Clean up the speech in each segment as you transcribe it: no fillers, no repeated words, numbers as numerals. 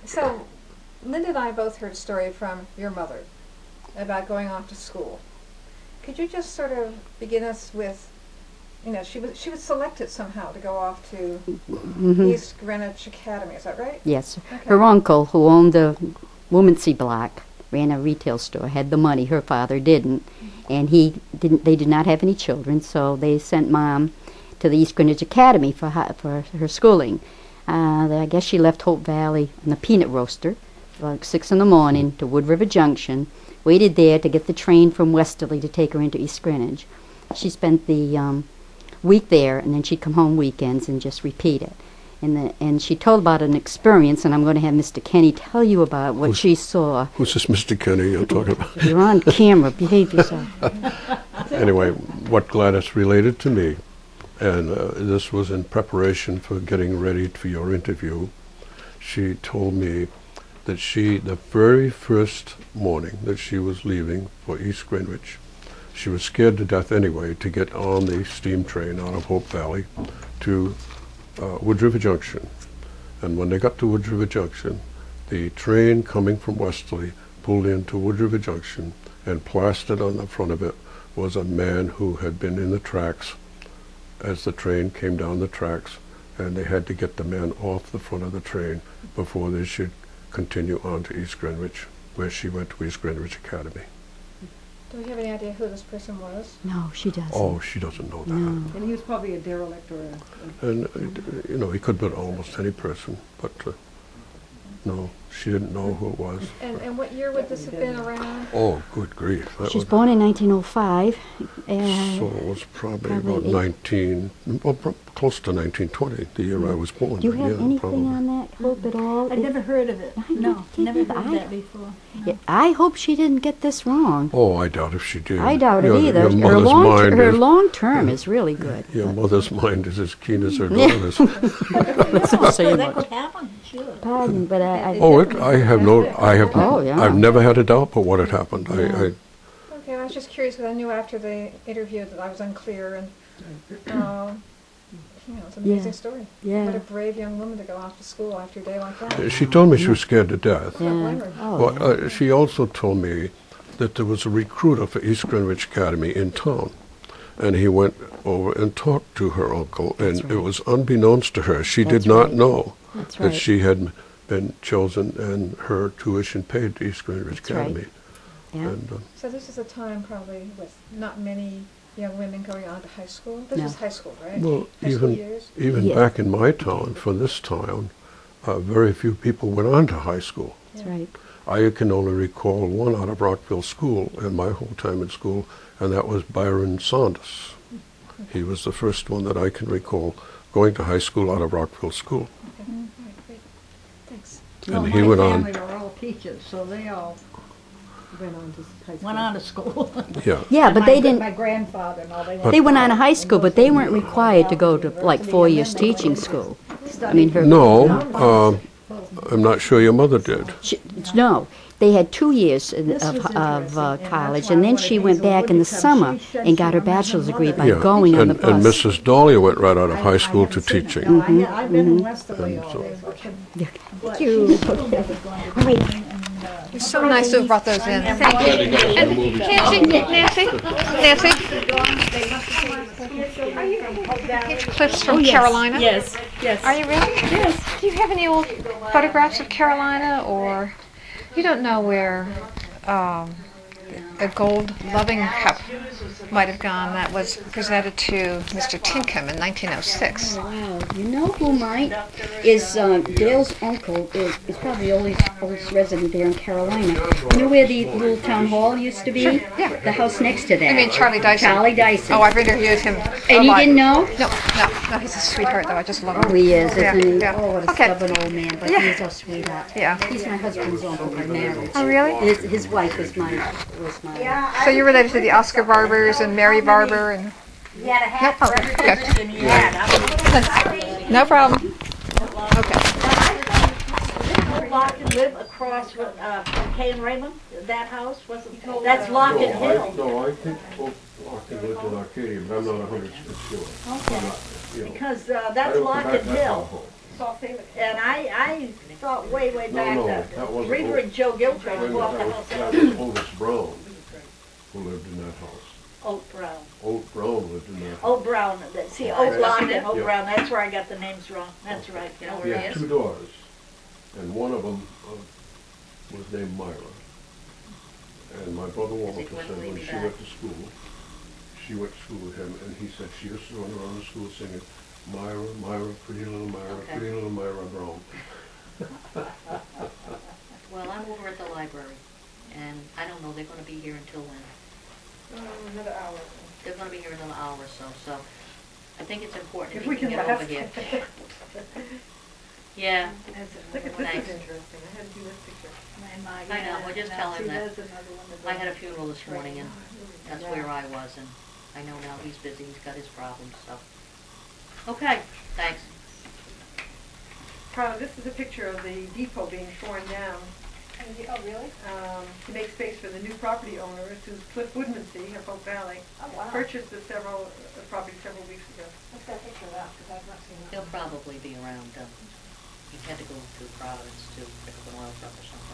So, Linda and I both heard a story from your mother about going off to school. Could you just sort of begin us with, she was selected somehow to go off to East Greenwich Academy, is that right? Yes. Okay. Her uncle, who owned a Womansey block, ran a retail store, had the money. Her father didn't. And they did not have any children, so they sent Mom to the East Greenwich Academy for her schooling. I guess she left Hope Valley on the peanut roaster, like 6 in the morning, to Wood River Junction, waited there to get the train from Westerly to take her into East Greenwich. She spent the week there, and then she'd come home weekends and just repeat it. And she told about an experience, and I'm going to have Mr. Kenny tell you about what she saw. Who's this Mr. Kenny you're talking about? You're on camera. Behave yourself. Anyway, what Gladys related to me, and this was in preparation for getting ready for your interview, she told me that the very first morning that she was leaving for East Greenwich, she was scared to death anyway to get on the steam train out of Hope Valley to Wood River Junction. And when they got to Wood River Junction, the train coming from Westerly pulled into Wood River Junction, and plastered on the front of it was a man who had been in the tracks as the train came down the tracks, and they had to get the man off the front of the train before they should continue on to East Greenwich, where she went to East Greenwich Academy. Do we have any idea who this person was? No, she doesn't. Oh, she doesn't know that. No. And he was probably a derelict or And, he could have been almost any person, but no, she didn't know who it was. And what year would this have been around? Oh, good grief. That She was was, born in 1905. so it was probably probably about 19, well, close to 1920, the year I was born. Do you have anything probably. on that, Hope, at all? I'd never heard of it. I No, didn't never either. heard I- that before. No. Yeah, I hope she didn't get this wrong. Oh, I doubt if she did. I doubt it Your- either. Your Her mother's long, mind her is, long term is really good. your mother's mind is as keen as her Yeah. daughter's. Don't say That much. could happen, sure. Pardon, but I Oh, Oh, yeah. I've never had a doubt but what had happened. Okay, I was just curious because I knew after the interview that I was unclear, and it's an amazing Yeah. story. Yeah. What a brave young woman to go off to school after a day like that. She told me she was scared to death. I don't blame her. Oh, But she also told me that there was a recruiter for East Greenwich Academy in town, and he went over and talked to her uncle, and That's it right. was unbeknownst to her. She That's did not right. know That's that right. she had been chosen and her tuition paid to East Greenwich That's right. Academy. Yeah. And So this is a time probably with not many young women going on to high school. This No. is high school, right? well, High school even years. Yeah. back in my town, for this town, very few people went on to high school. That's right. I can only recall one out of Rockville School in my whole time in school, and that was Byron Saunders. He was the first one that I can recall going to high school out of Rockville School. Okay. All right, great. Thanks. And Well, he my went on, family were all teachers, so they all Went on to high school. went on to school. yeah. Yeah, but they didn't. My grandfather and all, they They went on to high school, but they weren't required to go to like 4 years teaching school. I mean, her. No, I'm not sure your mother did. No, they had 2 years of college, and then she went back in the summer and got her bachelor's degree by Yeah, going on and, the and bus. Mrs. Dahlia went right out of high school to teaching. No, I've been in Westerly all so- day. Thank you. It's so nice to have brought those in. Thank you. Nancy, clips from Carolina. Yes, yes. Are you really? Yes. Do you have any old photographs of Carolina, or you don't know where a gold loving cup might have gone that was presented to Mr. Tinkham in 1906? Wow, you know who might is Dale's uncle is probably the oldest resident there in Carolina. You know where the little town hall used to be? Yeah. The house next to that. I mean Charlie Dyson. Charlie Dyson. Oh, I've interviewed him. And you didn't know? No, he's a sweetheart though. I just love him. Oh, he is, Yeah, isn't he? yeah. Oh, what a Okay. stubborn old man, but Yeah. he's a sweetheart. Yeah. He's my husband's uncle by marriage. Oh, really? His wife was my So you're related to the Oscar Barbers and Mary Barber and... You had a hat No, for okay. every Christian you had. No problem. Okay. Lockton live across from Kay and Raymond, that house, wasn't, that's Lockton Hill. No, I think both Lockton lived in Arcadia, but I'm not 100% sure. Because that's Lockton Hill. And I thought way No, back no, that that wasn't Rita Otis. and Joe Gilchrist Wait a bought the minute, house that in was Otis Brown who lived in that house. Oak Brown. Oak Brown lived in that house. Oak Brown, see, Oh, Oak Lock and Oak Yeah. Brown, that's where I got the names wrong. That's right. You know He where he had is? two daughters, and one of them was named Myra. And my brother Walter Is he going to said leave when me she back? went to school, she went to school with him, and he said she used to run around the school singing, Myra, Myra, pretty little Myra, Okay. pretty little Myra Brown. Well, I'm over at the library, and I don't know, they're gonna be here until when? Another hour. They're gonna be here another hour or so, so I think it's important if If you we can can get last. over here. Yeah, Look at this Thanks. is interesting. I hadn't seen this picture. I know, we're just telling that. I had a funeral this morning, and that's where I was, and I know now he's busy, he's got his problems, so. Okay, thanks. Carla, this is a picture of the depot being torn down Oh, really? to make space for the new property owners, who's Cliff Woodmansee of Hope Valley. Oh, wow. Purchased the property several weeks ago. Let's get a picture of that, because I've not seen it. He'll probably be around, he had to go to Providence to pick up an oil truck or something.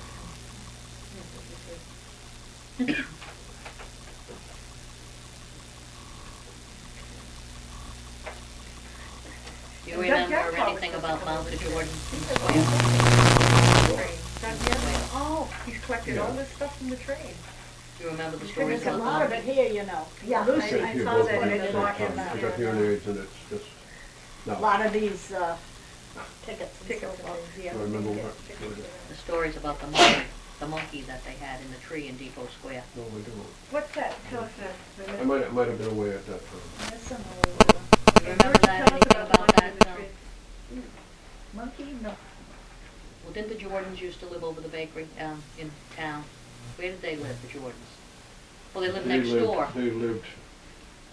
Do you And Doug remember Yakov anything was about supposed Mount to come Jordan? Oh, he's collected all this stuff from the train. Do you remember the There's stories There's a about lot of Mount? it here, you know. Yeah, Lucy, I Here, saw both that of in them the at the same document. time. I got hearing aids, and it's just, a now, lot of these tickets and Tickets so and forth. things, yeah. I remember what, The stories about the monkey that they had in the tree in Depot Square. no, I don't. What's that? Tell us that. I might have been away at that time. There's some Do you remember that, anything about that? monkey, no. Well, didn't the Jordans used to live over the bakery, in town? Where did they live, the Jordans? Well, they lived next door, They lived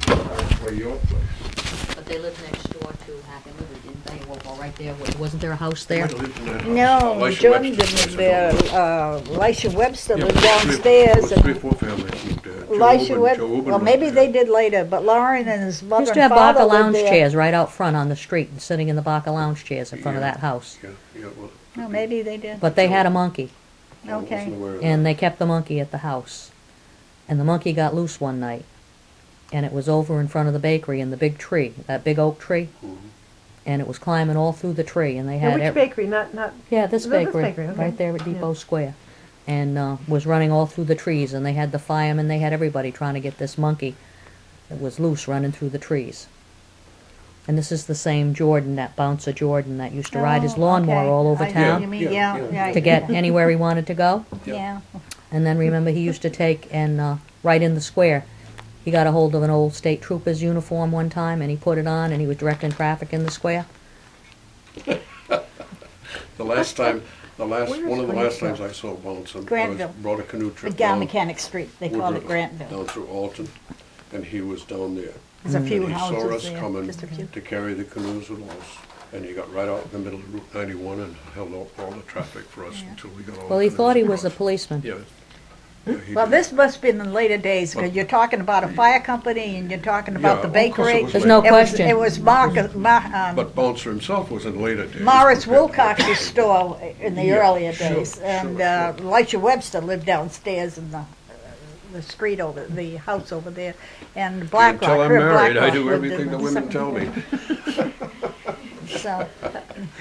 by your place. but they lived next door to Hack and Liver, didn't they? Well, right there, wasn't there a house there? Might have lived in that house. No, Elisha Jordan Webster's didn't place, live I don't know. there. Elisha Webster Yeah, lived but there downstairs. was three or And four families lived there. Elisha Job Webster, and well, lived maybe there. they did later, but Lauren and his mother Used to and have father Baca lived lounge there. chairs right out front on the street, and sitting in the Baca lounge chairs in front of Yeah. that house. Yeah, well. No, maybe they did. But they had a monkey, I wasn't Okay. aware of and that. they kept the monkey at the house. And the monkey got loose one night, and it was over in front of the bakery in the big tree, that big oak tree, Mhm. and it was climbing all through the tree, and they had Which bakery? Not. Yeah, this This bakery, bakery, okay. right there at Yeah. Depot Square. And was running all through the trees, and they had the firemen, they had everybody trying to get this monkey that was loose running through the trees. And this is the same Jordan, that bouncer Jordan that used to ride his Oh, lawnmower okay. all over I know town You mean, Yeah, yeah, yeah. yeah. to get anywhere he wanted to go. Yeah. And then remember, he used to take and right in the square, he got a hold of an old state trooper's uniform one time, and he put it on, and he was directing traffic in the square. The last time, Where's one of the last Grantville? times I saw Bounce, I Grantville. brought a canoe The trip Gal down Mechanic Street, they call it Woodruff, Grantville. down through Alton, and he was down there. There's a few And he saw houses us there, coming just a few. to carry the canoes with us, and he got right out in the middle of Route 91 and held up all the traffic for us until we got all. Well, the he thought he canoes was a across. policeman. Yeah. Yeah, he Well, did. this must have been in later days, because you're talking about a fire company, and you're talking about the Yeah, of course it bakery. was There's no later. question. It was But Bouncer himself was in later days. Morris compared to Wilcox's that. store in the Yeah, earlier sure, days, sure, and sure. Elisha Webster lived downstairs in the street over, the house over there, and Blackrock, Until I'm Herb married, I Blackrock do lived everything in the the women tell me. So,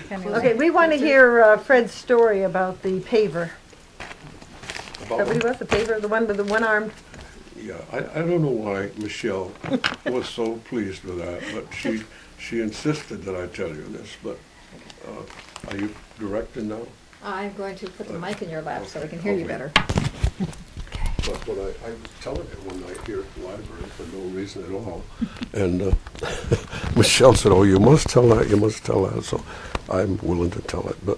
anyway. Okay, we want to hear Fred's story about the paver. Is that what he was, the paver, the one with the one-armed? Yeah, I don't know why Michelle was so pleased with that, but she insisted that I tell you this, but are you directing now? I'm going to put the mic in your lap so I can hear you Okay. better. But what I was telling it one night here at the library for no reason at all, and Michelle said, "Oh, you must tell that, you must tell that." So I'm willing to tell it. But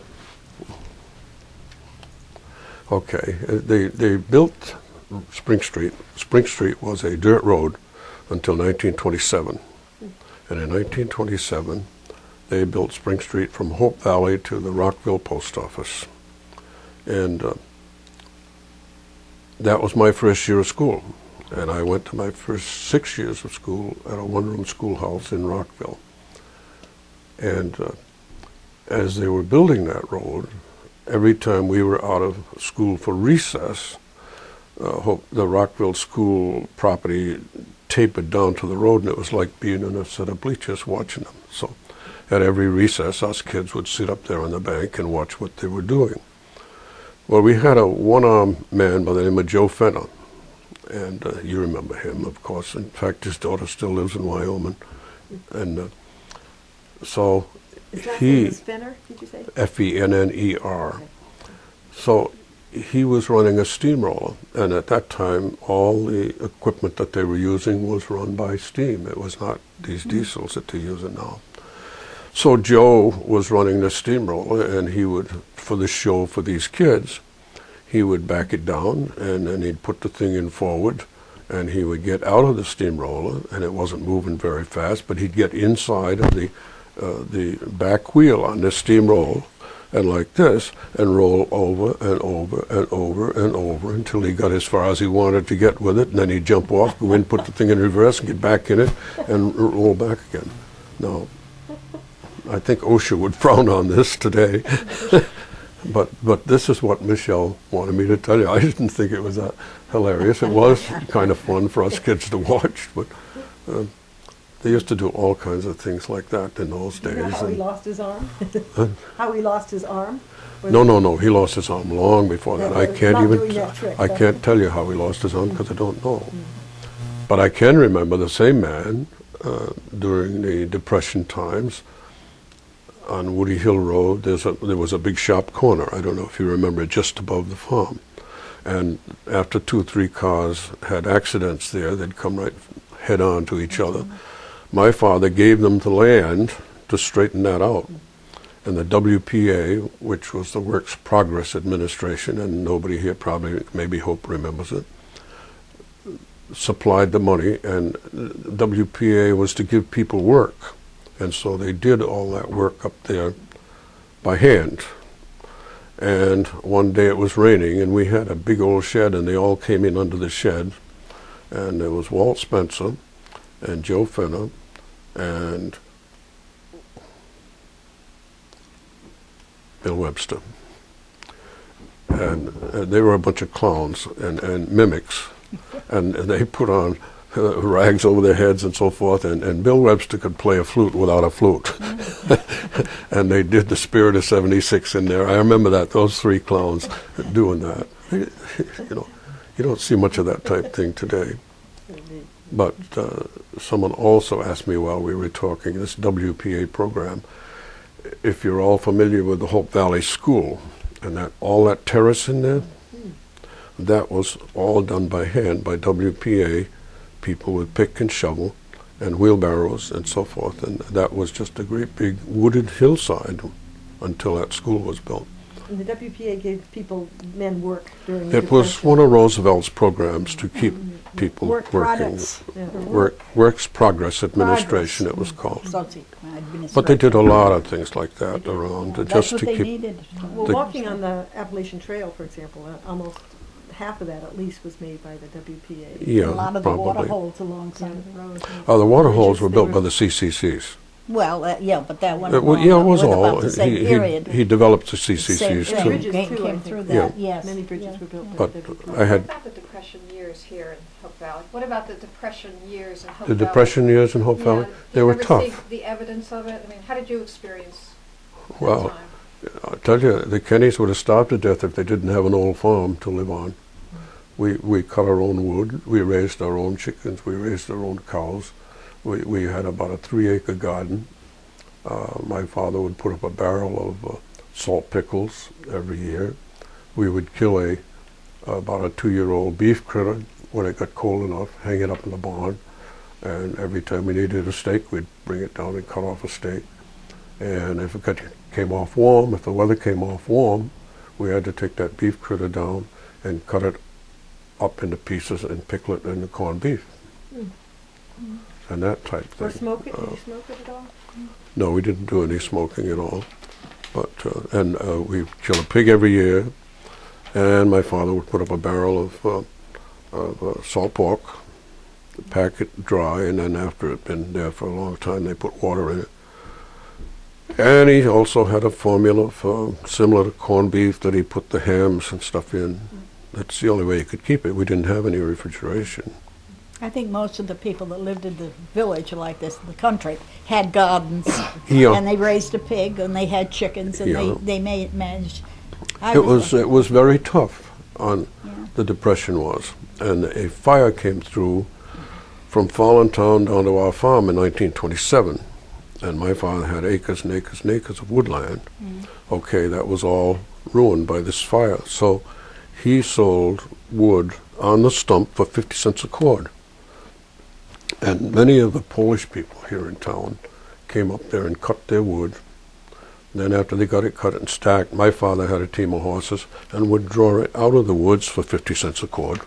okay, they built Spring Street. Spring Street was a dirt road until 1927, and in 1927 they built Spring Street from Hope Valley to the Rockville Post Office, and that was my first year of school, and I went to my first 6 years of school at a one-room schoolhouse in Rockville. And as they were building that road, every time we were out of school for recess, the Rockville school property tapered down to the road, and it was like being in a set of bleachers watching them. So at every recess, us kids would sit up there on the bank and watch what they were doing. Well, we had a one-armed man by the name of Joe Fenner, and you remember him, of course. In fact, his daughter still lives in Wyoming. And so Is that he, his Fenner, did you say? Fenner. So he was running a steamroller, and at that time, all the equipment that they were using was run by steam. It was not these diesels that they're using now. So Joe was running the steamroller, and he would, for the show for these kids, he would back it down, and then he'd put the thing in forward, and he would get out of the steamroller, and it wasn't moving very fast, but he'd get inside of the back wheel on this steamroller, and like this, and roll over and over and over and over until he got as far as he wanted to get with it, and then he'd jump off, go in, put the thing in reverse, and get back in it, and roll back again. Now, I think OSHA would frown on this today, but this is what Michelle wanted me to tell you. I didn't think it was that hilarious. It was kind of fun for us kids to watch, but they used to do all kinds of things like that in those days. You know how he and- lost his arm? How he lost his arm? Was No, he lost his arm long before that. Yeah, I but can't not even, doing that trick, I huh? can't tell you how he lost his arm because I don't know. But I can remember the same man during the Depression times on Woody Hill Road. There was a big shop corner. I don't know if you remember it, just above the farm. And after 2 or 3 cars had accidents there, they'd come right head on to each other. My father gave them the land to straighten that out. And the WPA, which was the Works Progress Administration, and nobody here probably, maybe Hope remembers it, supplied the money, and WPA was to give people work. And so they did all that work up there by hand. And one day it was raining, and we had a big old shed, and they all came in under the shed. And there was Walt Spencer and Joe Fenner and Bill Webster. And they were a bunch of clowns and mimics. And they put on rags over their heads and so forth, and Bill Webster could play a flute without a flute. And they did the Spirit of 76 in there. I remember that, those 3 clowns doing that. You don't see much of that type thing today. But someone also asked me while we were talking, this WPA program, if you're all familiar with the Hope Valley School, and all that terrace in there, that was all done by hand by WPA people with pick and shovel and wheelbarrows and so forth, and that was just a great big wooded hillside until that school was built. And the WPA gave men work during the It was Depression. one of Roosevelt's programs to keep people Work working. products. Yeah. Works Progress Administration, it was called. Administration. But they did a lot of things like that around That's just what to they keep. needed. Well, The- walking on the Appalachian Trail, for example, almost half of that at least was made by the WPA. Yeah, A lot of the water probably. holes alongside the road. The water holes Bridges, were they built were- by the CCCs. Well, yeah, but that one. It was all. About the same period. He developed the Same CCCs And too. bridges Came too, I came think. through Yeah. that, yes. Many bridges yeah. were built by But the WPA. I What had about the Depression years here in Hope Valley? What about the Depression years in Hope the Valley? Depression years in Hope Yeah. Valley. Do They you were ever tough. see the evidence of it? I mean, how did you experience that Well, time? I'll tell you, the Kennys would have starved to death if they didn't have an old farm to live on. We cut our own wood. We raised our own chickens. We raised our own cows. We had about a 3-acre garden. My father would put up a barrel of salt pickles every year. We would kill about a 2-year-old beef critter when it got cold enough, hang it up in the barn, and every time we needed a steak, we'd bring it down and cut off a steak. And if it came off warm, if the weather came off warm, we had to take that beef critter down and cut it up into pieces and pickle it in the corned beef. And that type thing. Or smoke it? Did you smoke it at all? No, we didn't do any smoking at all. But we kill a pig every year, and my father would put up a barrel of salt pork, pack it dry, and then after it had been there for a long time, they put water in it. And he also had a formula for similar to corned beef that he put the hams and stuff in. That's the only way you could keep it. We didn't have any refrigeration. I think most of the people that lived in the village like this, the country, had gardens. Yeah. And they raised a pig, and they had chickens, and Yeah. they managed. It was very tough on Yeah. the Depression was. And a fire came through from Fallontown down to our farm in 1927. And my father had acres and acres and acres of woodland. Okay, that was all ruined by this fire. So he sold wood on the stump for 50 cents a cord. And many of the Polish people here in town came up there and cut their wood. Then after they got it cut and stacked, my father had a team of horses and would draw it out of the woods for 50 cents a cord.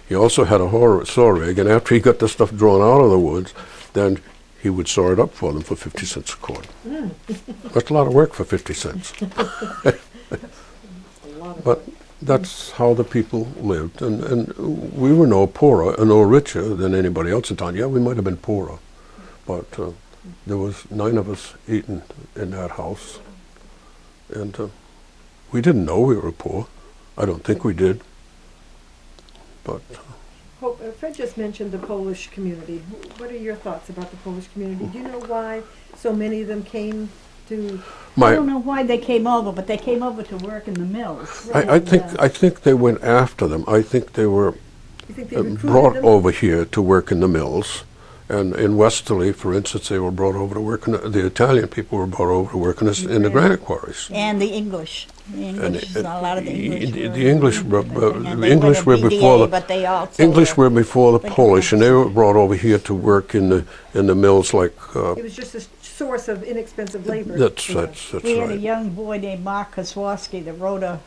He also had a saw rig, and after he got the stuff drawn out of the woods, then he would saw it up for them for 50 cents a cord. That's a lot of work for 50 cents. But that's how the people lived, and we were no poorer and no richer than anybody else in town. Yeah, we might have been poorer, but there was 9 of us eating in that house, and we didn't know we were poor. I don't think we did, but Fred just mentioned the Polish community. What are your thoughts about the Polish community? Do you know why so many of them came to? I don't know why they came over, but they came over to work in the mills. I think they went after them. I think they were You think they recruited brought them? over here to work in the mills. And in Westerly, for instance, they were brought over to work the Italian people were brought over to work in the granite quarries. And the English. The English, a lot of the English. The English were, and the they English were BDA, before the but they also English were before the they Polish, and they came- were brought over here to work in the mills like. It was just a source of inexpensive labor. That's We had a right. young boy named Mark Kozłowski that wrote a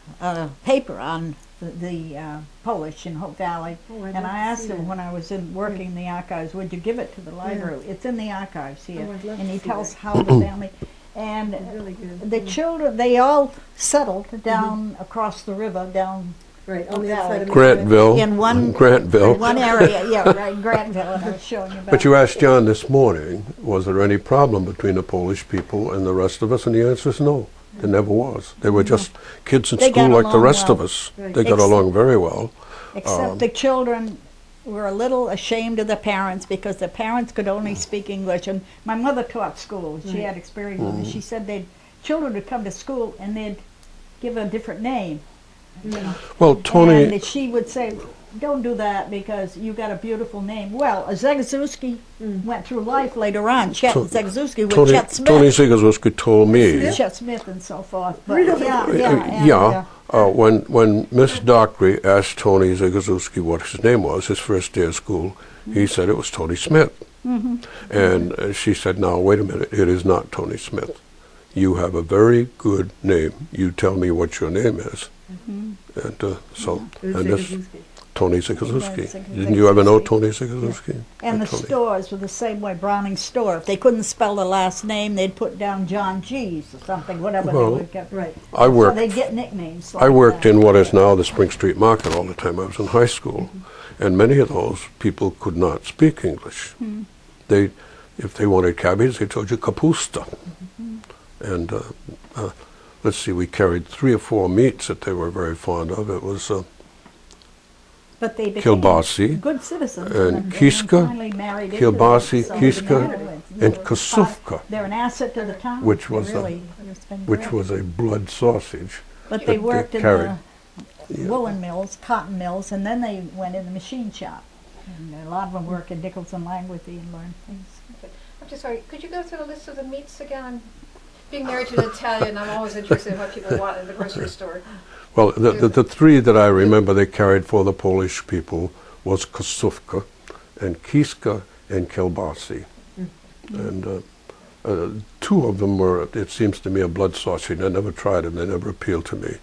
paper on the Polish in Hope Valley. Oh, I'd And love I to asked see him that. when I was working in the archives, would you give it to the library? It's in the archives here. Oh, I'd love And to he see tells that. how the family, and Really good. the children, they all settled down across the river, down Right, on the Valley. outside of Grantville. in one Grantville. one area, yeah, right, Grantville, and I was showing you about. But you asked John this morning, was there any problem between the Polish people and the rest of us? And the answer is no. There never was. They were just kids in They school got like the along rest of well. us. Right. They got along very well. Except the children were a little ashamed of the parents because the parents could only speak English. And my mother taught school. She had experience with it. She said children would come to school and they'd give a different name. Well, Tony, And she would say, don't do that because you got a beautiful name. Well, Zegzuski went through life later on. Chet Zegzuski with Tony Chet Smith. Tony Zigazowski told me. Chet Smith and so forth. But Really? When Miss Dockery asked Tony Zigazowski what his name was, his first day of school, he said it was Tony Smith. And she said, now, wait a minute, it is not Tony Smith. You have a very good name. You tell me what your name is. And so, It was and this Zagazowski. Tony Zigazowski. Zagazowski. Didn't you ever know Tony Zigazowski? And the Tony. stores were the same way, Browning store. If they couldn't spell the last name, they'd put down John G's or something, whatever Well, they would get. Right. I So worked. they'd get nicknames like I worked that. in what is now the Spring Street Market all the time. I was in high school, and many of those people could not speak English. They, if they wanted cabbage, they told you kapusta. And let's see, we carried 3 or 4 meats that they were very fond of. It was But they became kielbasi, good citizens. and then kiska, finally married into kielbasi, it, so, kiska, you know, and it's- kasufka, They're an asset to the town. which They was a- really, it's been which great. was a blood sausage. But they that worked in carried. the woolen mills, cotton mills, and then they went in the machine shop. And a lot of them work in Nichols and Langworthy and learn things. I'm just sorry, could you go through the list of the meats again? I'm being married to an Italian, I'm always interested in what people want in the grocery store. Well, the 3 that I remember they carried for the Polish people was kasufka, and kiska, and kielbasi. And 2 of them were, it seems to me, a blood sausage. I never tried them. They never appealed to me.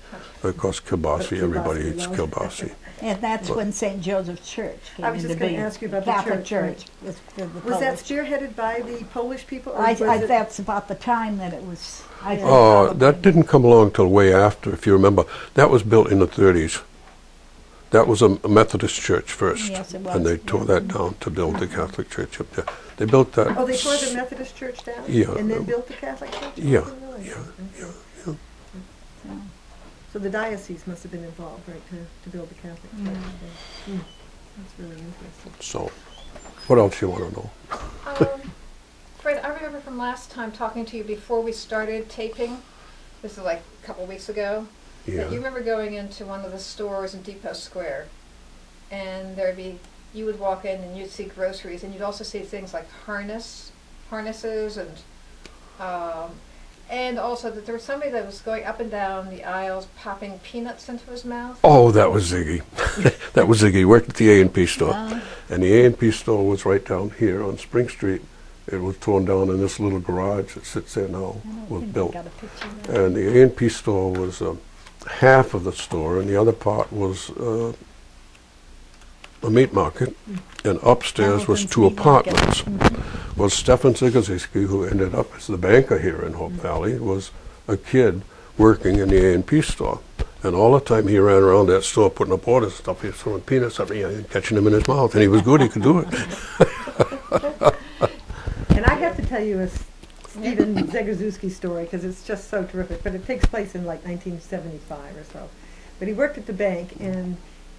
Of course, kielbasi, everybody kielbasi, eats well. kielbasi. And that's when St. Joseph's Church came I was into just gonna being. ask you about the Catholic church, Church. Was Was that spearheaded by the Polish people? Or I, was it- that's about the time that it was. I think Oh, probably. that didn't come along till way after, if you remember. That was built in the 30s. That was a Methodist church first. Yes, it was, And they yeah. tore that down to build the Catholic Church up there. They built that. Oh, they tore the Methodist church down? Yeah. And then built the Catholic church? I Yeah, didn't realize yeah, that. yeah. So the diocese must have been involved, right, to build the Catholic church. That's really interesting. So, what else you want to know? Fred, I remember from last time talking to you before we started taping, this is like a couple weeks ago, Yeah. that you remember going into one of the stores in Depot Square, and you would walk in and you'd see groceries, and you'd also see things like harnesses, and also that there was somebody that was going up and down the aisles popping peanuts into his mouth. Oh, that was Ziggy. That was Ziggy. He worked at the A&P store. And the A&P store was right down here on Spring Street. It was torn down, and this little garage that sits there now was built. And the A&P store was half of the store, and the other part was a meat market. And upstairs was Hamilton's 2 Meat Market. apartments. Was Stefan Zigazewski, who ended up as the banker here in Hope Valley, was a kid working in the A&P store. And all the time he ran around that store putting up orders and stuff. He was throwing peanuts up and catching them in his mouth. And he was good, he could do it. And I have to tell you a Stephen Zagorczewski story, because it's just so terrific, but it takes place in like 1975 or so. But he worked at the bank, and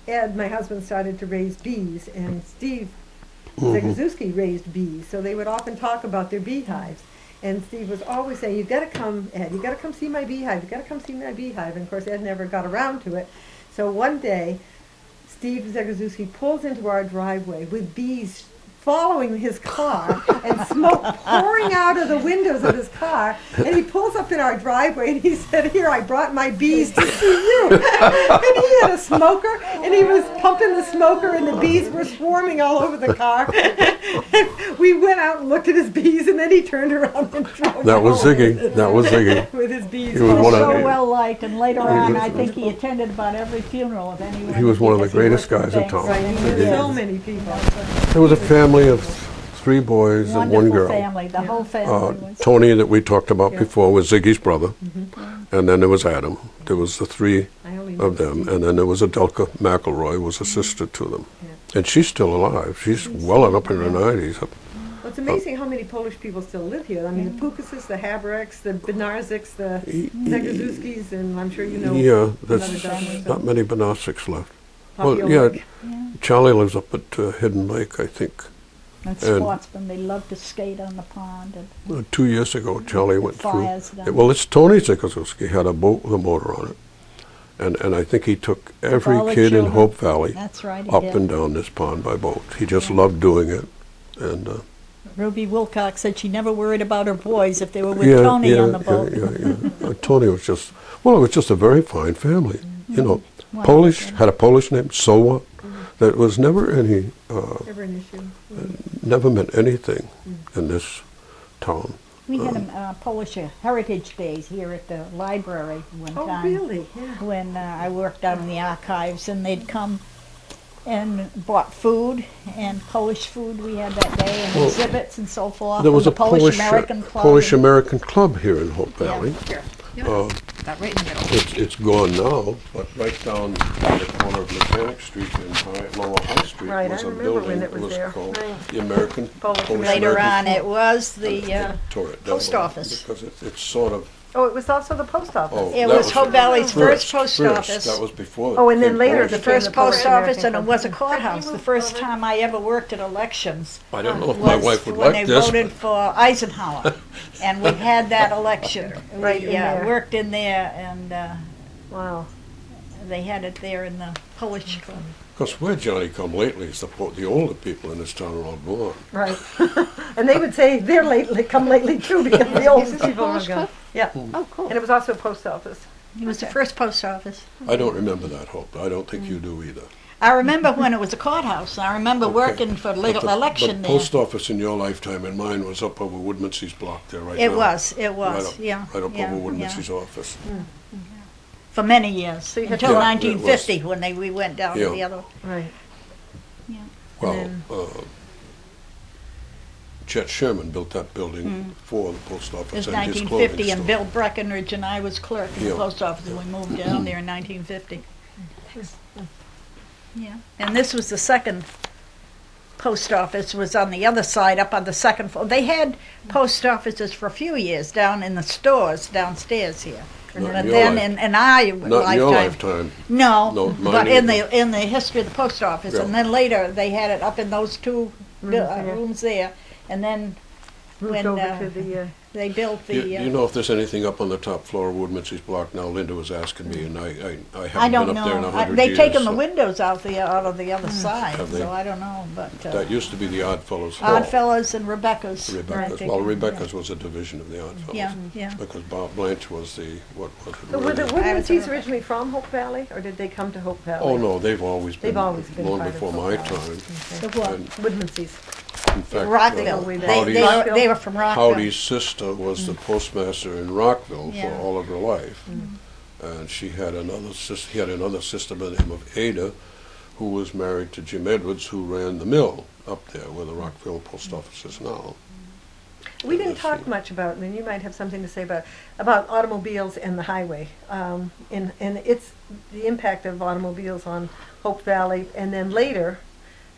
Ed, my husband, started to raise bees, and Steve Zagorczewski raised bees, so they would often talk about their beehives. And Steve was always saying, "You've got to come, Ed, you've got to come see my beehive, you've got to come see my beehive." And of course, Ed never got around to it. So one day, Steve Zagorczewski pulls into our driveway with bees following his car and smoke pouring out of the windows of his car, and he pulls up in our driveway and he said, "Here, I brought my bees to see you." And he had a smoker, and he was pumping the smoker, and the bees were swarming all over the car. And we went out and looked at his bees, and then he turned around and drove That was home Ziggy. That was Ziggy. with his bees. He was was one of so the- well liked, and later on, I think he attended about every funeral of anyone. He was one of the because he greatest worked at guys in banks. town. Right, he knew Yes. so many people. There was a family of 3 boys and 1 Wonderful girl. family, the whole family was. Tony, that we talked about Yeah. before, was Ziggy's brother. And then there was Adam. There was the 3 I only know of them. Steve. And then there was Adelka McElroy, was a sister to them. Yeah. And she's still alive. She's well and up in her 90s. Well, it's amazing how many Polish people still live here. I mean, the Pukases, the Habereks, the Benarziks, the Zagorczewskis, and I'm sure you know Yeah, another there's dozen or so. not many Benarsics left. Poppy Well, yeah, Ulrich. Charlie lives up at Hidden Lake, I think. And and- sportsmen, they love to skate on the pond. And 2 years ago, Charlie went fires through. down. Well, it's Tony Zagorczewski had a boat with a motor on it. And I think he took every all the kid in children. Hope Valley That's right, he up did. and down this pond by boat. He just loved doing it. And Ruby Wilcox said she never worried about her boys if they were with Tony on the boat. Yeah. Tony was just, well, it was just a very fine family. You know, Wonderful Polish, family. had a Polish name, Sowa. That was never any, Never an issue. never meant anything in this town. We had Polish Heritage Days here at the library one Oh, time. really? Yeah. When I worked down in the archives, and they'd come and bought food and Polish food we had that day, and Well, exhibits and so forth. There was and a the Polish American Club. Polish and- American Club here in Hope Valley. That right in the middle. It's gone now, but right down by the corner of Mechanic Street and Lower High Street Right, was I a remember building. when it was there. called Right. the American Polish Later American on, Club. it was And the they tore it post down office. because it's sort of. Oh, it was also the post office. Oh, It that was Hope Valley's first post office. That was before. Oh, and then became later Polish. The became first the Polish post office, American and it Club. was a courthouse. The first time I ever worked at elections I don't know if my was wife would when like they this. voted for Eisenhower, and we had that election. Right in We there. worked in there, and Wow. they had it there in the Polish Club. Because where Johnny come lately is the older people in this town are all gone. Right. And they would say they're lately, come lately too, because the oldest people are gone. Yeah. Oh, cool. And it was also a post office. It was the first post office. I don't remember that, Hope. I don't think you do either. I remember when it was a courthouse. I remember Okay. working for But legal the- election but there. post office in your lifetime and mine was up over Woodmansey's block there right It now. was, Right up, yeah. Right up yeah, over yeah. Woodmansey's office. For many years, So you had until to- Yeah, 1950 when we went down to Yeah. the other. Right. Well, then- Chet Sherman built that building for the post It office was and his 1950, clothing and store. Bill Breckenridge and I was clerk in the Yeah. post office, and we moved down there in 1950. Yeah, and this was the second post office was on the other side, up on the second floor. They had post offices for a few years down in the stores downstairs here. Not But in your then life. in our Not in your lifetime. No, No, mine but in either. the history of the post office, Yeah. and then later they had it up in those two Yeah. rooms there, and then Moved when over to the, they built the. Do you know if there's anything up on the top floor of Woodmansey's block now? Linda was asking me, and I I haven't don't been up there in know. 100 They've years. taken the so windows out of the other side, Have they? so I don't know. But That used to be the Oddfellows Hall. Oddfellows and Rebecca's. Rebecca's. Well, Rebecca's was a division of the Oddfellows. Yeah, yeah. Because Bob Blanche was the, what was it? so were the really? Woodmanseys originally from Hope Valley, or did they come to Hope Valley? Oh, no, they've always been. They've always been long part of before Hope my Valley. time. The what? And Woodmanseys. in fact, Rockville. way They, back. they, Howdy's- they were from Rockville. Howdy's sister was the postmaster in Rockville Yeah. for all of her life. And she had another sister, he had another sister by the name of Ada, who was married to Jim Edwards, who ran the mill up there where the Rockville post office is now. We didn't Let's talk see. much about, and you might have something to say about automobiles and the highway, and it's the impact of automobiles on Hope Valley, and then later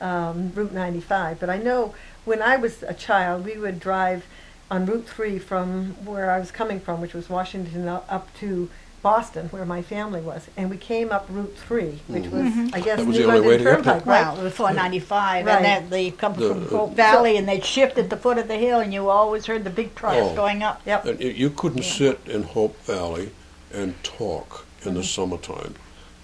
Route 95. But I know when I was a child, we would drive on Route 3 from where I was coming from, which was Washington, up to Boston, where my family was, and we came up Route 3, which was, I guess, That was New the only way London to get there. Turnpike, right? Well, before 95, Right. and then they come The- from Hope Valley, and they'd shift at the foot of the hill, and you always heard the big trucks Oh. going up. Yep. And you couldn't sit in Hope Valley and talk in the summertime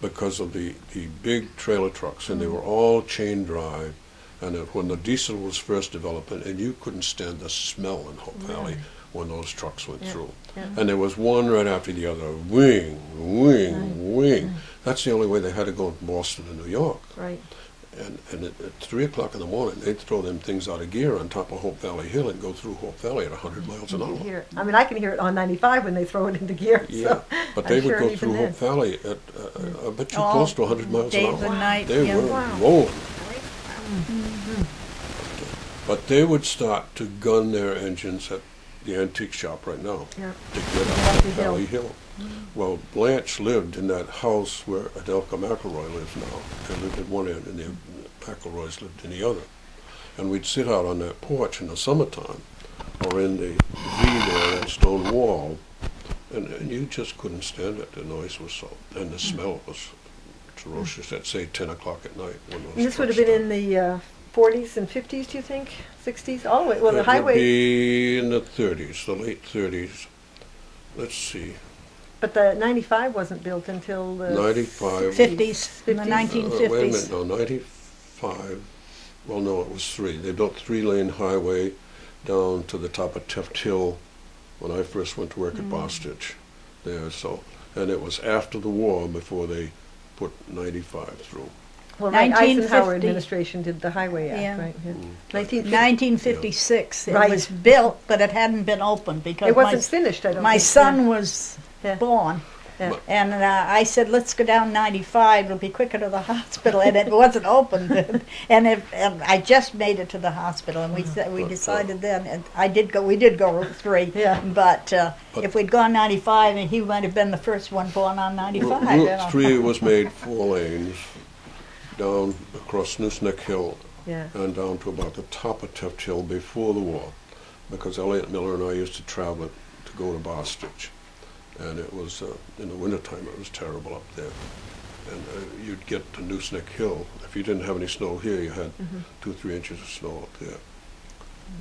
because of the big trailer trucks, and they were all chain drive. And when the diesel was first developing, and you couldn't stand the smell in Hope Valley when those trucks went through. Yeah. And there was one right after the other, wing, wing, wing. That's the only way they had to go to Boston and New York. Right. And at 3 o'clock in the morning, they'd throw them things out of gear on top of Hope Valley Hill and go through Hope Valley at 100 miles an You can hour. hear it. I mean, I can hear it on 95 when they throw it into gear. Yeah, So but I'm they would sure go even through then. Hope Valley at, I bet you Oh, close to 100 miles an days hour. and nights, They yeah. were Wow. rolling. But they would start to gun their engines at the antique shop right now Yeah. to get up Valley Valley Hill. Well, Blanche lived in that house where Adelka McElroy lives now. They lived at one end and the McElroys lived in the other. And we'd sit out on that porch in the summertime or in the V there, that stone wall, and you just couldn't stand it. The noise was so, and the smell was ferocious at, say, 10 o'clock at night. When those And this would have trucks been in the 40s and 50s, do you think? 60s? All the way. Well, the It would highway. be in the 30s, the late 30s. Let's see, But the 95 wasn't built until the 95. 50s, in the 50s. 1950s. Wait a minute, no, 95. Well, no, it was 3. They built 3-lane highway down to the top of Teft Hill when I first went to work at Bostitch there. So, and it was after the war before they put 95 through. Well, right, Eisenhower 1950. administration did the Highway Act, Yeah. right? Yeah. Mm. 1956. It Right. was built, but it hadn't been opened because It wasn't finished, I don't my think. son was Yeah. born. Yeah. And I said, let's go down 95. It'll be quicker to the hospital, and it wasn't open. and I just made it to the hospital, and we decided then. And we did go Route 3. Yeah. But if we'd gone 95, and he might have been the first one born on 95. you know. Route 3 was made 4 lanes down across Nooseneck Hill Yeah. and down to about the top of Teft Hill before the war, because Elliot Miller and I used to travel it to go to Bostitch, and it was in the wintertime it was terrible up there, and you'd get to Nooseneck Hill. If you didn't have any snow here, you had 2 or 3 inches of snow up there,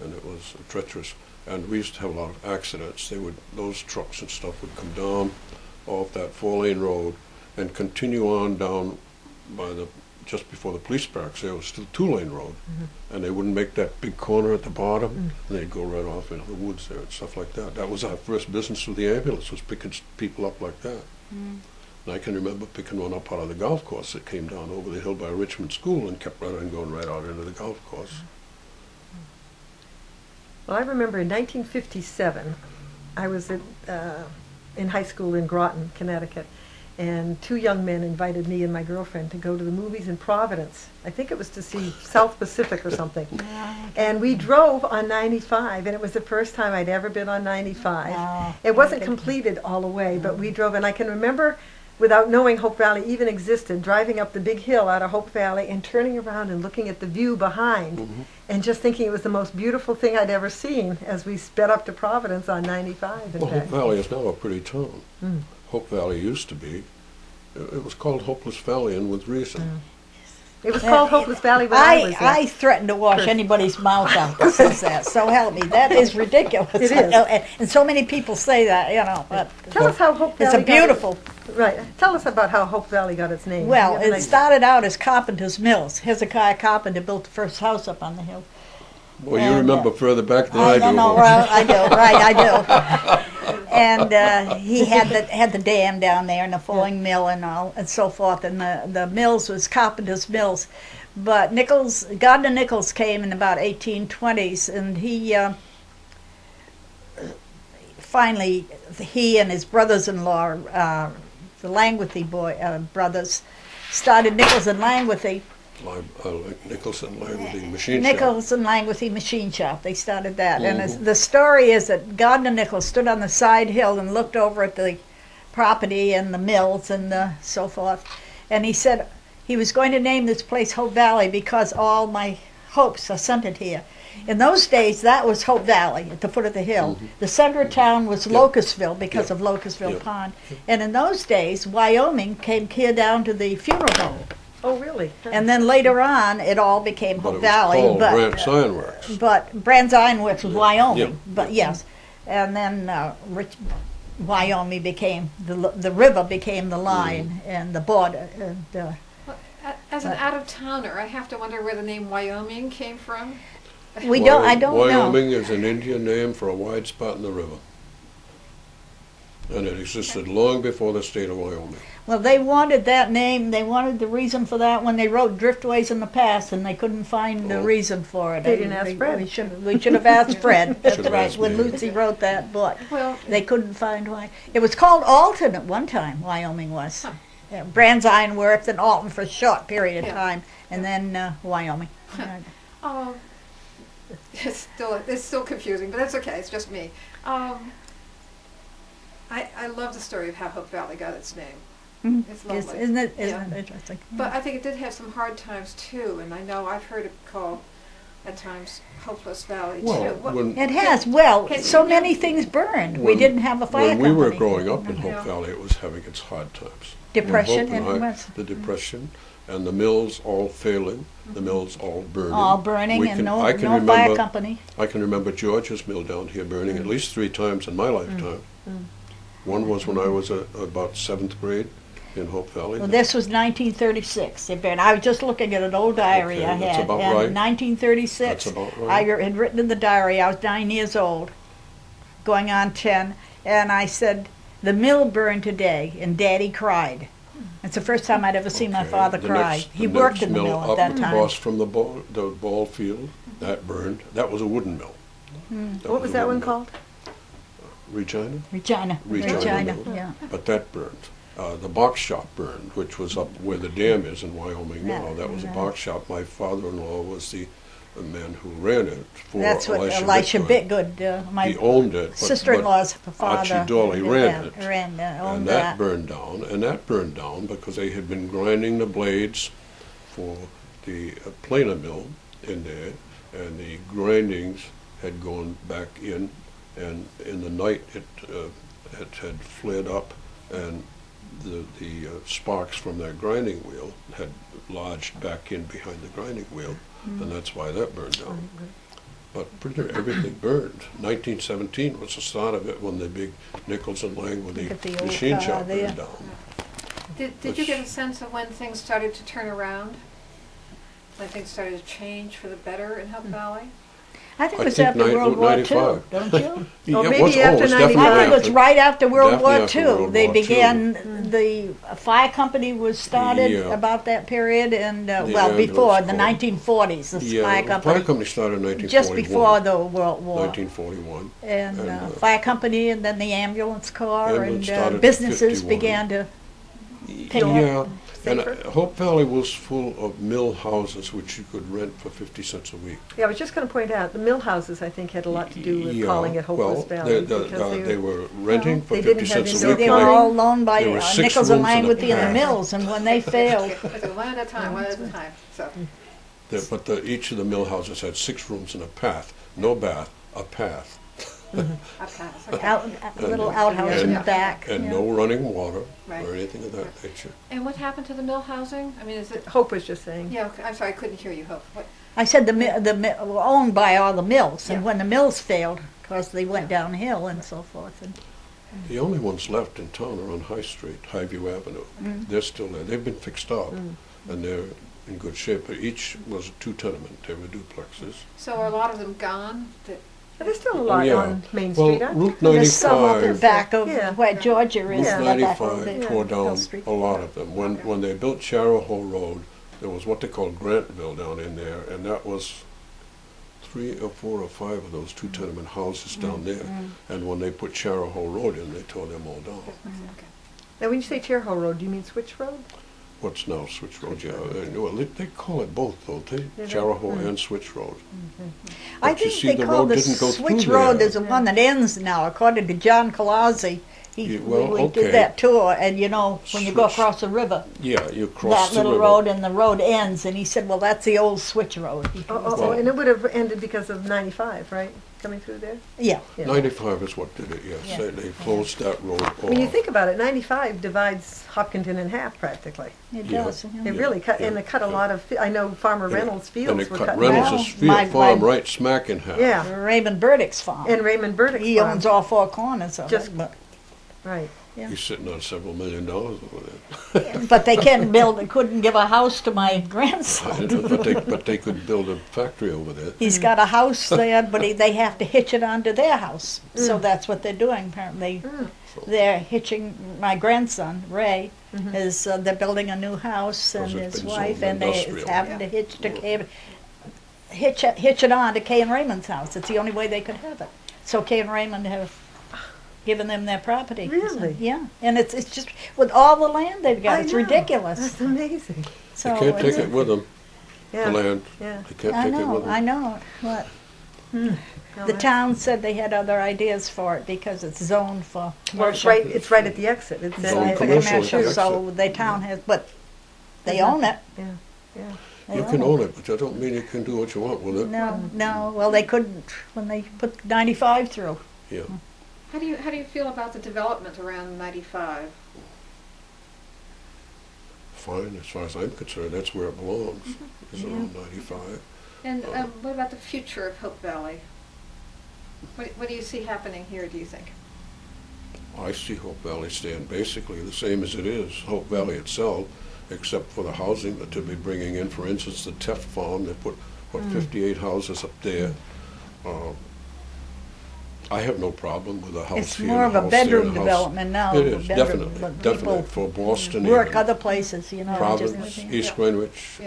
and it was treacherous. And we used to have a lot of accidents. Those trucks and stuff would come down off that 4-lane road and continue on down by just before the police barracks. There was still 2-lane road, and they wouldn't make that big corner at the bottom, and they'd go right off into the woods there and stuff like that. That was our first business with the ambulance, was picking people up like that. And I can remember picking one up out of the golf course that came down over the hill by Richmond School and kept right on going right out into the golf course. Well, I remember in 1957, I was in high school in Groton, Connecticut, and 2 young men invited me and my girlfriend to go to the movies in Providence. I think it was to see South Pacific or something. And we drove on 95, and it was the first time I'd ever been on 95. Wow. It wasn't completed all the way, but we drove, and I can remember without knowing Hope Valley even existed, driving up the big hill out of Hope Valley and turning around and looking at the view behind and just thinking it was the most beautiful thing I'd ever seen as we sped up to Providence on 95. In Well, Hope fact. Valley is now a pretty town. Hope Valley used to be. It was called Hopeless Valley, and with reason. It was called Hopeless Valley when I was there. I threaten to wash anybody's mouth out that says that. So help me, that is ridiculous. It is. And so many people say that, you know. But Tell us how Hope Valley it's a beautiful. Right. Tell us about how Hope Valley got its name. Well, You have an it idea? started out as Carpenter's Mills. Hezekiah Carpenter built the first house up on the hill. Well, you And, remember further back than I I do. know, well, I do, right, I do. And he had the dam down there and the falling mill and all and so forth. And the mills was Carpenter's Mills. But Gardner Nichols came in about 1820s, and he finally, he and his brothers-in-law, the Langworthy brothers, started Nichols and Langworthy. Nicholson Langworthy Machine Shop. Nichols and Langworthy Machine Shop. They started that. And the story is that Gardner Nichols stood on the side hill and looked over at the property and the mills and so forth. And he said he was going to name this place Hope Valley because all my hopes are centered here. In those days, that was Hope Valley at the foot of the hill. The center of town was Locustville because of Locustville Pond. And in those days, Wyoming came here down to the funeral home. Oh, really? And then later on, it all became But Hope it was Valley. called Brant's Iron Works. But Brands Iron Works was Wyoming. Yeah. But yes, and then Wyoming became the river became the line and the border. And Well, as an out-of-towner, I have to wonder where the name Wyoming came from. I don't know. Wyoming is an Indian name for a wide spot in the river. And it existed long before the state of Wyoming. Well, they wanted that name. They wanted the reason for that when they wrote Driftways in the Past, and they couldn't find the reason for it. They didn't ask Fred. We should have asked Fred. That's Should have right. asked When me. Lucy wrote that book, Well, they couldn't find why. It was called Alton at one time. Wyoming was. Huh. Brands Iron Works and Alton for a short period of Yeah. time, and then Wyoming. oh, it's still confusing, but that's okay. It's just me. I love the story of how Hope Valley got its name. Mhm. It's lovely. Isn't it Yeah. interesting? But I think it did have some hard times too, and I know I've heard it called at times Hopeless Valley too. Well, What- when, It has. Well, Can- so many things burned. We When- didn't have a fire when we were company. growing up in Yeah. Hope Valley, it was having its hard times. Depression When Hope and I- was the Depression and the mills all failing, the mills all burning. all burning We and can- no I can fire remember- company. I can remember George's mill down here burning at least 3 times in my lifetime. One was when I was about 7th grade in Hope Valley. Well, this was 1936. It burned. I was just looking at an old diary Okay, I that's had. about And right. in 1936, That's about I right. had written in the diary, I was 9 years old, going on 10, and I said, the mill burned today, and Daddy cried. It's the first time I'd ever seen my Okay, father the cry. next- He the worked next in the mill at up that time. across from the ball field, that burned. That was a wooden mill. What was that one called? Regina? Regina. Regina Mill. Yeah. But that burned. The box shop burned, which was up where the dam is in Wyoming now. That was a box shop. My father-in-law was the man who ran it for That's what Elisha Bitgood, He my owned it. but sister-in-law's father. Archie Dawley ran it. Owned And that. that burned down, and that burned down because they had been grinding the blades for the planer mill in there, and the grindings had gone back in, and in the night it had flared up, and the sparks from that grinding wheel had lodged back in behind the grinding wheel, and that's why that burned down. But pretty much everything burned. 1917 was the start of it when the big Nichols and Langworthy Look at the old machine car shop there. burned down. Did you get a sense of when things started to turn around? When things started to change for the better in Hope Valley? I think I it was think after World War II, 95. don't you? Yeah, Or it maybe was- after it's 95. definitely I think it was after- right after World War definitely after II. World They War II. began, the fire company was started Yeah. about that period, and The well, before, the ambulance 1940s, the Yeah, fire the fire company, company started in 1941. just before the World War. 1941. And and, fire company, and then the ambulance corps, Ambulance and started businesses 51. began to Yeah, and safer? Hope Valley was full of mill houses which you could rent for 50 cents a week. Yeah, I was just going to point out, the mill houses, I think, had a lot to do with Yeah, calling it Hopeless well, Valley. they, because they were renting for they 50 didn't have cents a indoor week. They and were plumbing. all loaned by There were 6 Nichols and rooms and a Langworthy and the bath. Mills, and when they failed, It's one at a time, one at a time, so. Each of the mill houses had 6 rooms and a path, no bath, a path. I pass, okay. out, a little outhouse in the back. And yeah. no running water Right. or anything of that nature. And what happened to the mill housing? I mean, is it, Hope was just saying. yeah, okay, I'm sorry, I couldn't hear you, Hope. What? I said were owned by all the mills, and Yeah. when the mills failed, of course, they went downhill and so forth. And The only ones left in town are on High Street, Highview Avenue. They're still there. They've been fixed up, and they're in good shape. But each was a 2-tenement. They were duplexes. So are a lot of them gone? That, But there's still a lot yeah. on Main Well, Street, aren't Route there's some up the 95, back of Yeah. where Georgia is. Yeah. Route that back road 95 there. tore Hill down Street. a lot of them. When they built Charahoe Road, there was what they called Grantville down in there, and that was 3 or 4 or 5 of those 2-tenement houses down there. And when they put Charahoe Road in, they tore them all down. okay. Now, when you say Charahoe Road, do you mean Switch Road? What's now Switch Road? Yeah, well, they call it both, don't they? they? Charahoe and Switch Road. I But you think see, they the call road the didn't go Switch through Road there. is the one that ends now, according to John Colazzi. Yeah, well, we okay. did that tour, and you know, when you go Switch. across the river, Yeah, you cross that the little river. road and the road ends, and he said, well, that's the old Switch Road. Well- And it would have ended because of 95, right? Coming through there? Yeah. Yeah. 95 is what did it, yes. Yeah. They closed that road off. When you think about it, 95 divides Hopkinton in half practically. It Yeah. does. yeah. It really cut, yeah, and it cut a yeah. lot of, I know Farmer And- Reynolds' And fields it were cut cut. Reynolds' Well, my- farm my- right smack in half. Yeah, Raymond Burdick's farm. and Raymond Burdick's He farm. owns all 4 corners of Just- it, but, Right. yeah. He's sitting on several $1 million over there. But they couldn't give a house to my grandson. but they could build a factory over there. He's got a house there, but they have to hitch it onto their house. So that's what they're doing, apparently. They're hitching, my grandson, Ray, is, they're building a new house, and Because it's his been wife, zoned and they is industrial. having to hitch it on to Kay and Raymond's house. It's the only way they could have it. So Kay and Raymond have given them their property. Really? Yeah, and it's just, with all the land they've got, I it's know. ridiculous. That's amazing. So They can't take it's- it with them, Yeah. the land. Yeah. They can't I take it with them. know, but No, the that's- town said they had other ideas for it because it's zoned for Well, commercial. it's right at the exit. It's Zoned It's commercial at the so the town has, but they own it. Yeah, yeah. They You can own it, but that don't mean you can do what you want with it. No, well, they couldn't when they put 95 through. Yeah. How do you feel about the development around 95? Fine, as far as I'm concerned, that's where it belongs, is around 95. And what about the future of Hope Valley? What do you see happening here, do you think? I see Hope Valley staying basically the same as it is, Hope Valley itself, except for the housing that they'll be bringing in. For instance, the Teff Farm, they put, 58 houses up there. I have no problem with a house It's here more and of a house there and bedroom house- development now. It than is, bedroom, definitely, but definitely, people for Boston work even. other places, you know. Providence, just- East Greenwich,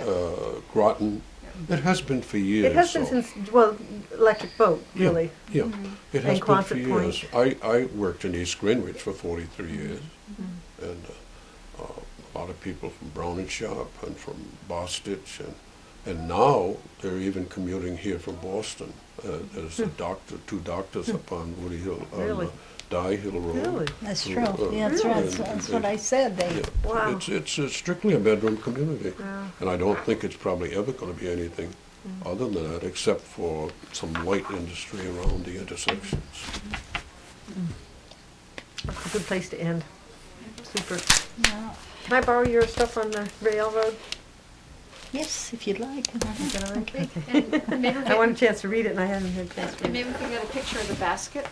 Groton. It has been for years. It has been so- since, well, Electric Boat, Yeah, really. Yeah, it has And been for Quonset years. Point. I worked in East Greenwich for 43 years, and a lot of people from Brown and Sharp and from Bostitch, and now they're even commuting here from Boston. There's a two doctors up on Woody Hill, Really? on Dye Hill Road. Really? That's who, true. Yeah, that's right. and- That's and what I said. They, yeah, Wow. It's strictly a bedroom community. Yeah. And I don't think it's probably ever going to be anything other than that, except for some light industry around the intersections. That's a good place to end. Super. yeah. Can I borrow your stuff on the railroad? Yes, if you'd like. Is that all right? Okay. Okay. And maybe we I wanted a can, chance to read it and I hadn't had a chance to and read it. maybe we can get a picture of the basket,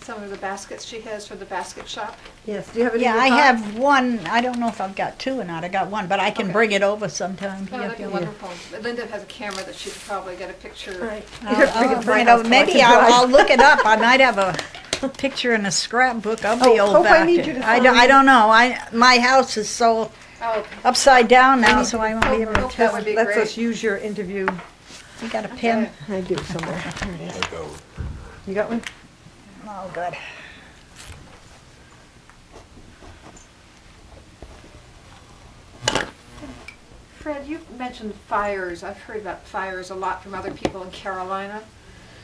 some of the baskets she has for the basket shop. Yes, do you have it in Yeah, your I car? have one. I don't know if I've got 2 or not. I got 1, but I can Okay. bring it over sometime. Oh, Yeah, that'd be yeah. wonderful. But Linda has a camera that she could probably get a picture. Right. I'll, You have to bring I'll it to my bring it house over. so I Maybe can drive. I'll look it up. I might have a picture in a scrapbook of the Oh, old Hope, I basket. need you to I, find I don't know. My house is so Oh, okay. upside down now, need so to- I won't be able to Hope tell. that would be Lets great. us use your interview. You got a pen? I do somewhere. Here it is. I go, You got one? Oh, good. Fred, you mentioned fires. I've heard about fires a lot from other people in Carolina.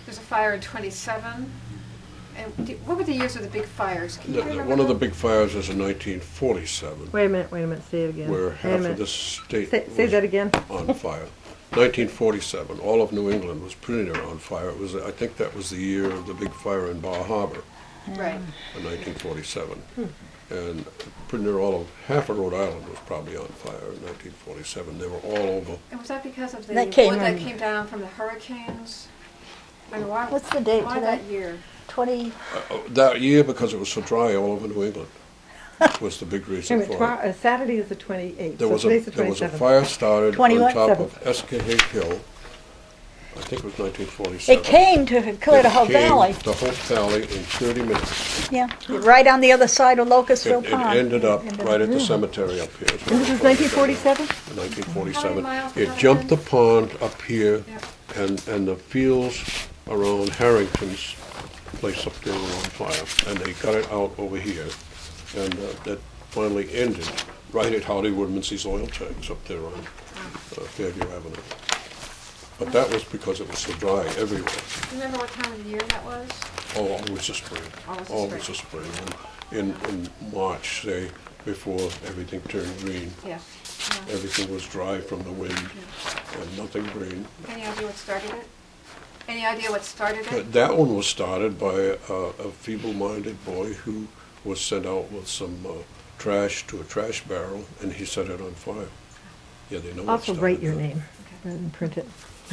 There's a fire in 27. And what were the years of the big fires? Can you remember One of the them? big fires was in 1947, Wait a minute, say it again. where Wait a half of minute. the state Say was that again. on fire. 1947, all of New England was pretty near on fire. It was, I think that was the year of the big fire in Bar Harbor Right. in 1947. And pretty near all of, half of Rhode Island was probably on fire in 1947. They were all over. And was that because of the That came wood that in- came down from the hurricanes? I mean, why, What's the date why today? that year? 20, That year, because it was so dry all over New England, was the big Wait a reason minute, for it. Saturday is the 28th, There so was today's the there was a 27th. fire started 20 on what? top Seven. of Escaheg Hill. I think it was 1947. it came to clear the whole It came valley. The whole valley in 30 minutes. Yeah, right on the other side of Locustville It Pond. ended up right at the cemetery up here. And this is 1947? 1947. How many miles It was jumped the that pond up here, Yeah. and the fields around Harrington's place up there were on fire. And they got it out over here. And that finally ended right at Howdy Woodmansey's oil tanks up there on Fairview Avenue. But that was because it was so dry everywhere. Do you remember what time of the year that was? Oh, always the spring. Always the Always the spring. spring. In March, say, before everything turned green, Yeah. everything was dry from the wind and nothing green. Any idea what started it? Any idea what started it? That one was started by a feeble-minded boy who was sent out with some trash to a trash barrel, and he set it on fire. Yeah, they know what Also started write your that. name and print it.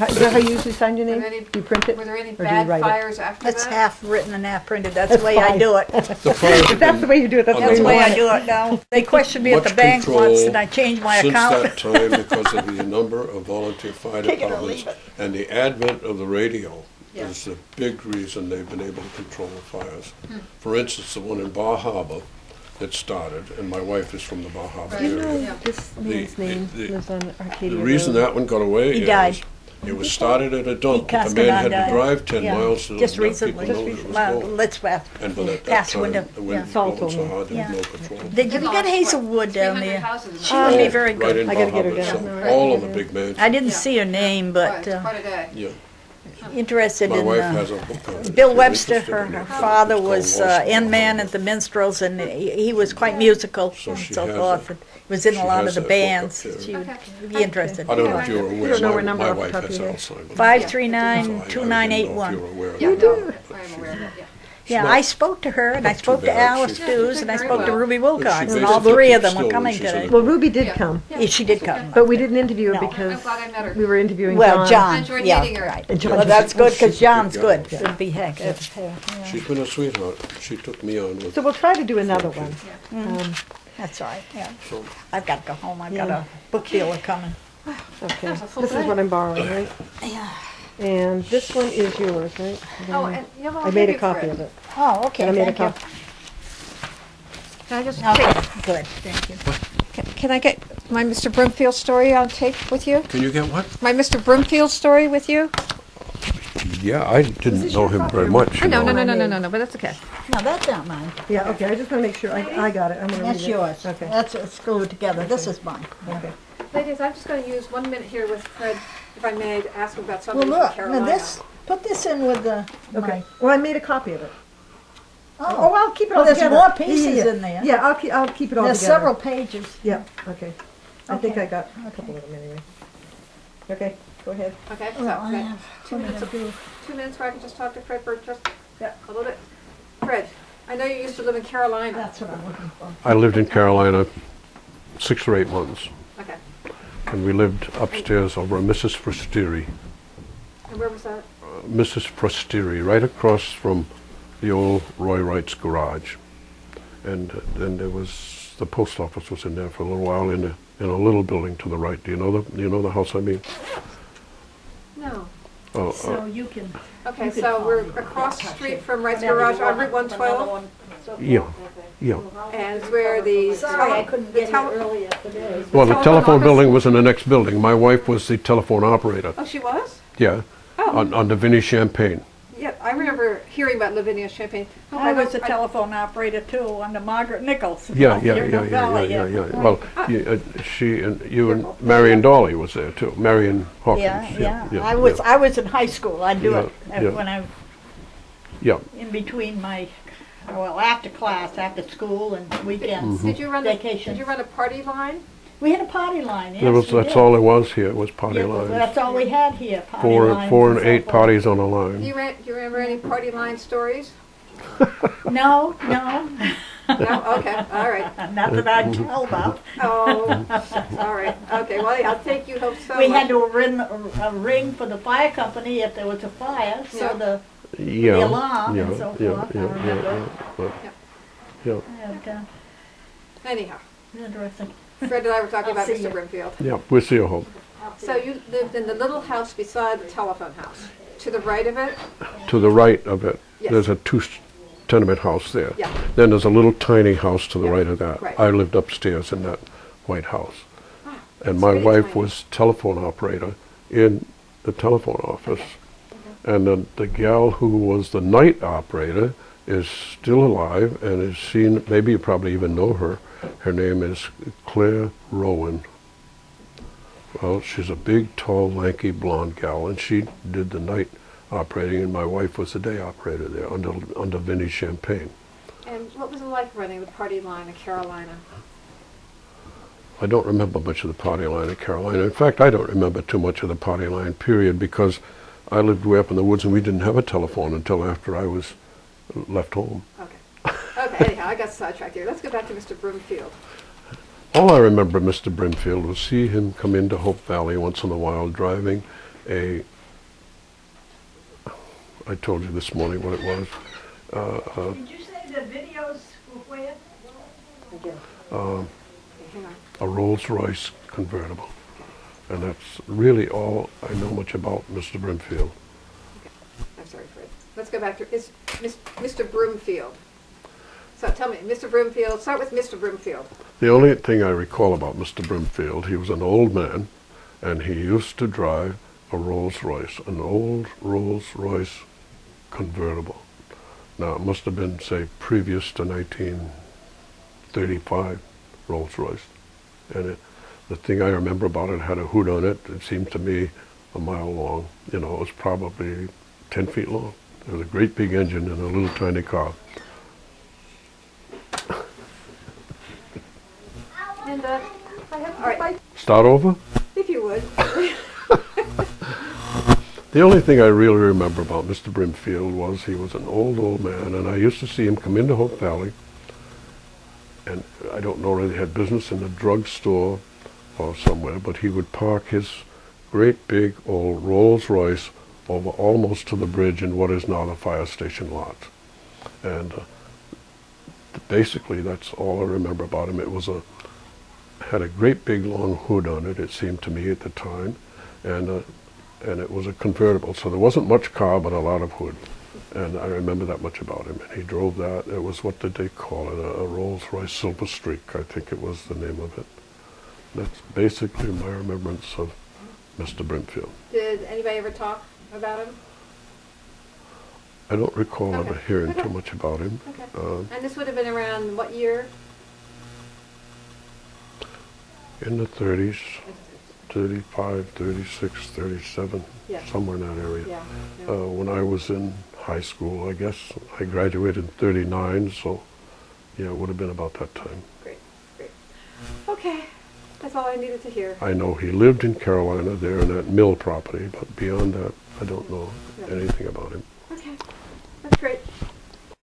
Is that how you usually sign your Were name? there any- Do you print it? Were there any Or do you bad write it? fires after That's that? half written and half printed. That's That's the way I fine. do it. The fires have If that's the been way you do it, that's the That's That's the way way you I want it. do it now. They questioned me at the much bank once control and I changed my since account. that time because of the number of volunteer fire Take it or departments leave it. and the advent of the radio Yeah. is the big reason they've been able to control the fires. Hmm. For instance, the one in Bar Harbor that started, and my wife is from the Bar Harbor Right. Do you area. know this man's name the- lives on Arcadia The reason Road? that one got away He is died. it was started at a dump. The Cast man it on had to died. drive 10 Yeah. miles to Just let recently. people know that it was Well, going. let's pass. And but at that Past time, window, the yeah. wind was Saul blowing told so me. hard there Yeah. was no control. Did you get Hazelwood down 300 there? houses She in would that. be very Right good. in I Bar gotta get her Harbor, down. so Right. all of the big mansions. I didn't Yeah. see her name, Right, but it's quite a day. Yeah. interested My in wife has a book on it. Bill If you're Webster. interested Her, in her it, father it's called was Lost end Bar man Harbor. at the Minstrels, and he was quite musical So and she so has forth. a- And was in she a lot has of the that book up bands. there. She would Okay. be interested. I don't know if you're You don't know her aware, number my off the wife top has of your head? Alzheimer's. 539-2981. Yeah, You no, do. I am aware of it, yeah. Yeah, not- I spoke to her, and I not too spoke to bad. Alice She's- Dews, and I Very spoke to well. Ruby But Wilcox, she and all basically three of them still were coming she's in today. the- Well, Ruby did Yeah. come, Yeah, she did come. but we didn't interview her No. because I'm glad I met her. we were interviewing Well, John, I enjoyed yeah, meeting her. right. And John Well, just- that's good, because she's a good John's guy. good. Yeah. It'd be heck. She's been a sweetheart. She took me on with. So we'll try to do another one. That's all right, yeah. So I've got to go home. I've got Yeah. a book dealer coming. Okay, was a full this is day. what I'm borrowing, right? Yeah. And this one is yours, right? Oh, and you know what? I made a copy of it. Oh, okay, And I made a thank you. copy. Can I just Okay, take, good, thank you. can I get my Mr. Broomfield story on tape with you? can you get what? My Mr. Broomfield story with you? Yeah, I didn't know him very much. No, you know. no, but that's okay. No, that's not mine. Yeah, okay, I just want to make sure, I got it, I'm gonna read it. That's yours. Okay. That's it's glued together. This is mine. Okay. Ladies, I'm just going to use 1 minute here with Fred, if I may, to ask him about Well, something from look, Carolina. now this, put this in with the, Okay, my, well, I made a copy of it. Oh, oh, I'll keep it Well, all there's together. more Yeah, pieces yeah, in there. Yeah, I'll keep it all together. there's several pages. Yeah, okay. I think Okay. I got a couple of them anyway. Okay, go ahead. Okay, so, Well, I okay. have, 2 what minutes, did I do? 2 minutes where I can just talk to Fred for just a little bit. Fred, I know you used to live in Carolina. That's what I'm looking for. I lived in Carolina 6 or 8 months, Okay, and we lived upstairs over a Mrs. Frosteri. and where was that? Mrs. Frosteri, right across from the old Roy Wright's garage. And then there was, the post office was in there for a little while in a little building to the right. Do you know the house I mean? No. Oh, So you can. Okay, You could so we're follow. across the street from Wright's Whenever Garage you on want. Route 112, yeah, yeah. and it's where the Sorry, I couldn't get tele- here earlier today. Well, the telephone telephone office? building was in the next building. My wife was the telephone operator. Oh, she was? Yeah, Oh. on the Vinnie Champagne. Yeah, I remember hearing about Lavinia Champagne. Oh, I was a don't- telephone operator too under Margaret Nichols. Yeah, up yeah, here in yeah, the yeah, valley, yeah, yeah. yeah. Well, she and you and Careful. Marion Dolly was there too. Marion Hawkins. Yeah. I was in high school. I'd do it Yeah. when I Yeah. in between my, well, after class, after school and weekends. Did you run Vacations. Did you run a party line? We had a potty line. Yes, That's did. all there was here was potty Yeah, lines. that's all we had here. Potty Four lines and so 8 forth. potties on a Do line. you remember any party line stories? No. No. Okay. All right. Not that I tell about. Oh. All right. Okay. Well, I'll take you home so We much. had to ring a ring for the fire company if there was a fire, so Yeah. Yeah. the alarm yeah, and so yeah, forth. Yeah, I remember. but- Yeah. yeah. And, Anyhow, interesting. Fred and I were talking I'll about see Mr. you. Brimfield. Yeah, we'll see you home. So you lived in the little house beside the telephone house. To the right of it? To the right of it, Yes. there's a tenement house there. Yeah. Then there's a little tiny house to the Yeah, right of that. right. I lived upstairs in that white house. Ah, And it's my really wife tiny. was telephone operator in the telephone office. And the gal who was the night operator is still alive and is seen, maybe you probably even know her. Her name is Claire Rowan. Well, she's a big, tall, lanky, blonde gal, and she did the night operating, and my wife was the day operator there under Vinnie Champagne. And what was it like running the party line in Carolina? I don't remember much of the party line in Carolina. In fact, I don't remember too much of the party line, period, because I lived way up in the woods and we didn't have a telephone until after I was left home. Okay. Okay, anyhow, I got sidetracked here. Let's go back to Mr. Broomfield. All I remember of Mr. Brimfield was see him come into Hope Valley once in a while driving a, I told you this morning what it was, Did you say the videos were where? Hang on. a Rolls-Royce convertible. And that's really all I know much about Mr. Brimfield. I'm sorry, Fred. Let's go back to Mr. Broomfield. So tell me, Mr. Broomfield, start with Mr. Broomfield. The only thing I recall about Mr. Brimfield, he was an old man, and he used to drive a Rolls-Royce, an old Rolls-Royce convertible. Now, it must have been, say, previous to 1935 Rolls-Royce. And the thing I remember about it had a hood on it. It seemed to me a mile long. You know, it was probably 10 feet long. There was a great big engine in a little tiny car. And I have All right. Start over? if you would. The only thing I really remember about Mr. Brimfield was he was an old man, and I used to see him come into Hope Valley, and I don't know whether he had business in a drugstore or somewhere, but he would park his great big old Rolls-Royce over almost to the bridge in what is now the fire station lot. And basically that's all I remember about him. It was had a great big long hood on it, it seemed to me at the time, and it was a convertible, so there wasn't much car but a lot of hood. And I remember that much about him. And he drove that. It was, what did they call it? A Rolls-Royce Silver Streak, I think it was the name of it. That's basically my remembrance of Mr. Brimfield. Did anybody ever talk about him? I don't recall Okay. ever hearing Okay. too much about him. Okay. Um, And this would have been around what year? in the 30s, 35, 36, 37, Yeah. somewhere in that area. Yeah. yeah. When I was in high school, I guess I graduated in 39, so yeah, it would have been about that time. Great. Okay. That's all I needed to hear. I know he lived in Carolina there in that mill property, but beyond that, I don't know Yeah. anything about him.